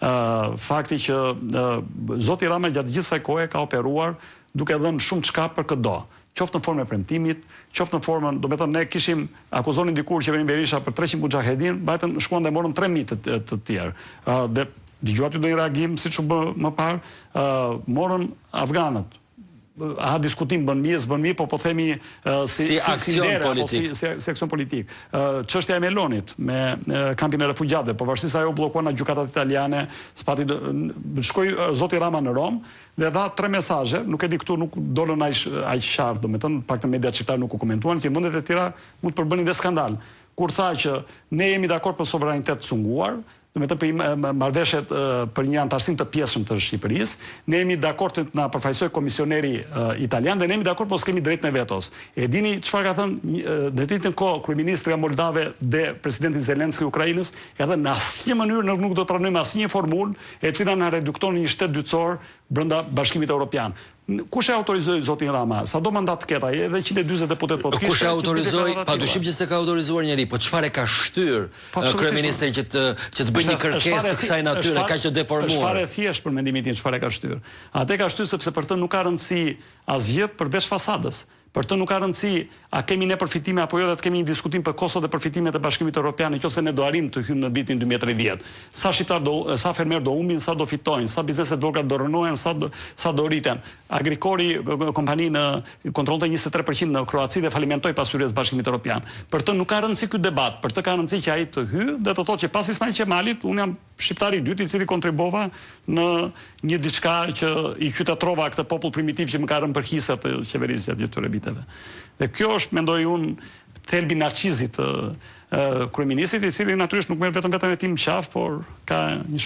fakti që zoti Rama gjatë gjithë kësaj kohe ka operuar duke dhënë shumë çka për këdo. Qoftë në formë e premtimit, qoftë në formën, do të thonë ne kishim akuzonin dikur qeverinë Berisha për 300 mujahedin, mbajtën shkuan dhe morën 3000 të tjerë. Dhe dëgjuat ju ndonjë reagim siç u bë më parë, morën afganët. A diskutim bën mirë, po themi si aksion politik. Si aksion politik. Çështja e Melonit me kampin e refugjatëve, pavarësisht se ajo bllokuan nga gjykatat italiane, spati shkoi zoti Rama në Rom dhe dha 3 mesazhe, nuk e di këtu nuk dolën aq qartë, domethënë paktën mediat shqiptare nuk u komentuan, që vendet e tjera mund të përbënin dhe skandal. Kur tha që ne jemi dakord për sovranitet të sunguar, domethënë për marrëveshjet për një antarësim të pjesshëm të Shqipërisë, ne jemi dakord të na përfaqësoj komisioneri italian dhe ne jemi dakord mos kemi drejtën e vetos. E dini çfarë ka thënë ditën kohë kryeministri i Moldave dhe presidenti Zelenski i Ukrainës, ka thënë në asnjë mënyrë nuk do të pranojmë asnjë formulë e cila na redukton një shtet dytësor brenda Bashkimit Evropian. Kush e autorizoi zotin Rama? Sa do mandat të ketë ai, edhe 140 deputet po të kishte. Kush e autorizoi? Padyshim që s'e ka autorizuar njëri, po çfarë ka shtyr kryeministri që të bëjë një kërkesë të kësaj natyre kaq të deformuar? Është fare thjesht për mendimin tim çfarë ka shtyr. Atë ka shtyr sepse për të nuk ka rëndësi asgjë përveç fasadës. Për të nuk ka rëndësi a kemi ne përfitime apo jo, dhe të kemi një diskutim për kostot dhe përfitimet e Bashkimit Evropian nëse ne do arrim të hyjmë në vitin 2030. Sa shqiptar sa fermer do humbin, sa do fitojnë, sa bizneset vogla do rënohen, sa do rriten. Agrikori kompani kontrollonte 23% në Kroaci dhe falimentoi pas hyrjes Bashkimit Evropian. Për të nuk ka rëndësi ky debat, për të ka rëndësi që ai të hyjë dhe të thotë që pas Ismail Qemalit unë jam shqiptari i dytë i cili kontribuova në një diçka që i qytetrova këtë popull primitiv që më ka rënë për hisa të qeverisë gjatë këtyre viteve. Dhe kjo është, mendoj unë, thelbi narcizit të kryeministrit, i cili natyrisht nuk merr vetëm veten e tij në qafë, por ka një